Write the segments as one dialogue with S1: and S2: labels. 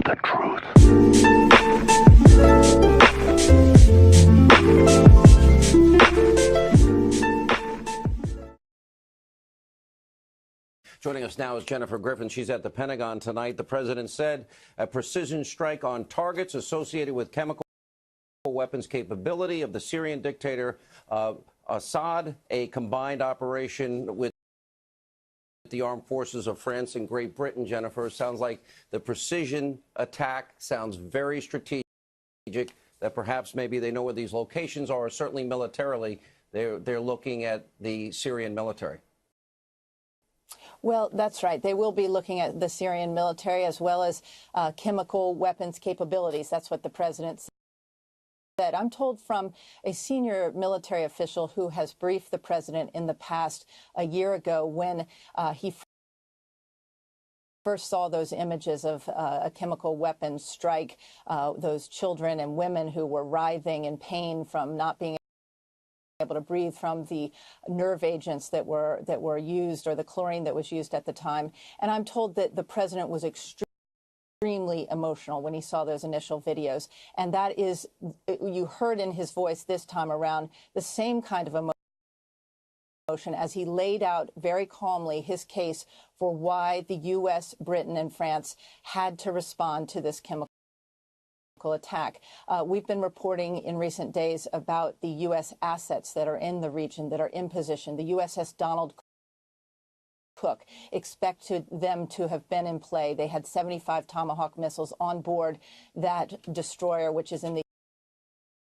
S1: the truth.
S2: Joining us now is Jennifer Griffin. She's at the Pentagon tonight. The president said a precision strike on targets associated with chemical weapons capability of the Syrian dictator Assad, a combined operation with the armed forces of France and Great Britain. Jennifer, sounds like the precision attack sounds very strategic, that perhaps maybe they know where these locations are, or certainly militarily they're looking at the Syrian military.
S3: Well, that's right. They will be looking at the Syrian military as well as chemical weapons capabilities. That's what the president said. I'm told from a senior military official who has briefed the president in the past a year ago when he first saw those images of a chemical weapons strike, those children and women who were writhing in pain from not being able to breathe from the nerve agents that were used, or the chlorine that was used at the time. And I'm told that the president was extremely emotional when he saw those initial videos. And that is, you heard in his voice this time around, the same kind of emotion as he laid out very calmly his case for why the U.S., Britain, and France had to respond to this chemical attack. We've been reporting in recent days about the U.S. assets that are in the region, that are in position. The USS Donald Cook, expect them to have been in play. They had 75 Tomahawk missiles on board that destroyer, which is in the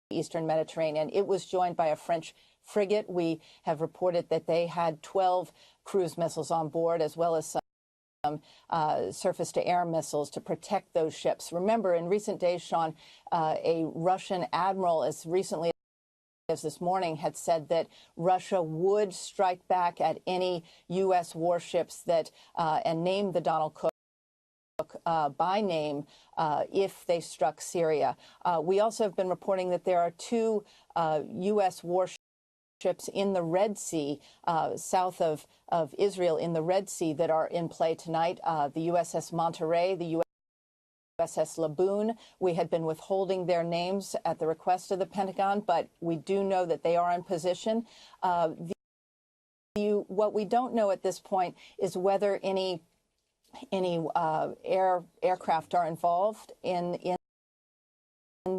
S3: Eastern Mediterranean. It was joined by a French frigate. We have reported that they had 12 cruise missiles on board, as well as some surface-to-air missiles to protect those ships. Remember, in recent days, Sean, a Russian admiral, as recently as this morning, had said that Russia would strike back at any U.S. warships that and named the Donald Cook by name if they struck Syria. We also have been reporting that there are two U.S. warships in the Red Sea, south of Israel, in the Red Sea, that are in play tonight. The USS Monterey, the USS Laboon. We had been withholding their names at the request of the Pentagon, but we do know that they are in position. What we don't know at this point is whether any aircraft are involved in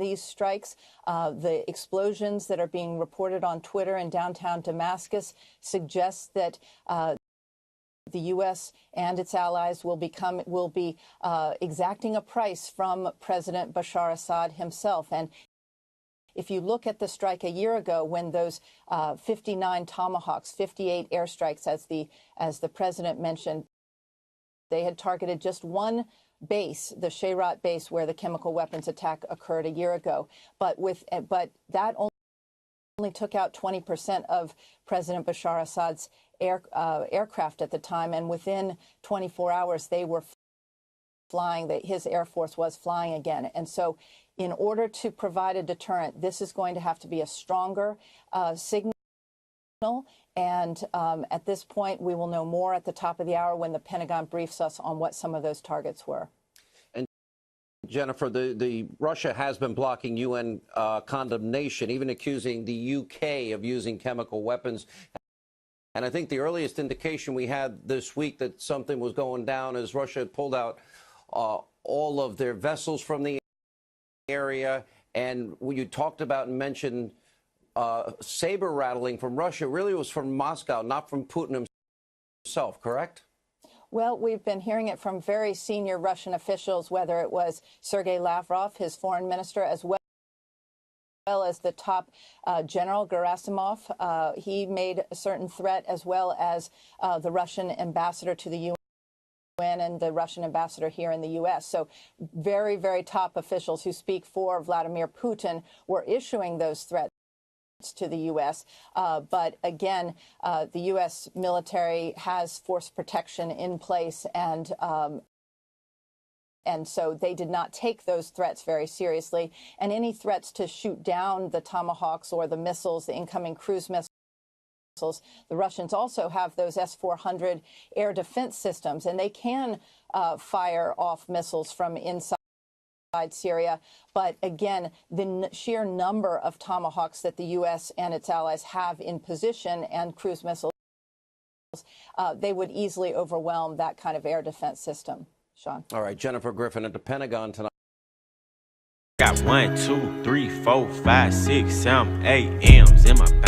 S3: these strikes. The explosions that are being reported on Twitter in downtown Damascus suggest that the U.S. and its allies will be exacting a price from President Bashar Assad himself. And if you look at the strike a year ago, when those 59 Tomahawks, 58 airstrikes, as the president mentioned, they had targeted just one base, the Shayrat base, where the chemical weapons attack occurred a year ago. But that only took out 20% of President Bashar Assad's aircraft at the time, and within 24 hours they were flying. His Air Force was flying again. And so, in order to provide a deterrent, this is going to have to be a stronger signal. And at this point, we will know more at the top of the hour when the Pentagon briefs us on what some of those targets were.
S2: And Jennifer, the Russia has been blocking UN condemnation, even accusing the UK of using chemical weapons. And I think the earliest indication we had this week that something was going down is Russia had pulled out all of their vessels from the area. And when you talked about and mentioned saber rattling from Russia, really was from Moscow, not from Putin himself, correct?
S3: Well, we've been hearing it from very senior Russian officials, whether it was Sergei Lavrov, his foreign minister, as well as the top General Gerasimov. He made a certain threat, as well as the Russian ambassador to the UN and the Russian ambassador here in the U.S. So very, very top officials who speak for Vladimir Putin were issuing those threats to the U.S. But again, the U.S. military has force protection in place, and so they did not take those threats very seriously. And any threats to shoot down the Tomahawks or the missiles, the incoming cruise missiles, the Russians also have those S-400 air defense systems, and they can fire off missiles from inside Syria. But again, the sheer number of Tomahawks that the U.S. and its allies have in position and cruise missiles, they would easily overwhelm that kind of air defense system. Sean.
S2: All right, Jennifer Griffin at the Pentagon tonight.
S1: Got 1, 2, 3, 4, 5, 6, 7, 8 M's in my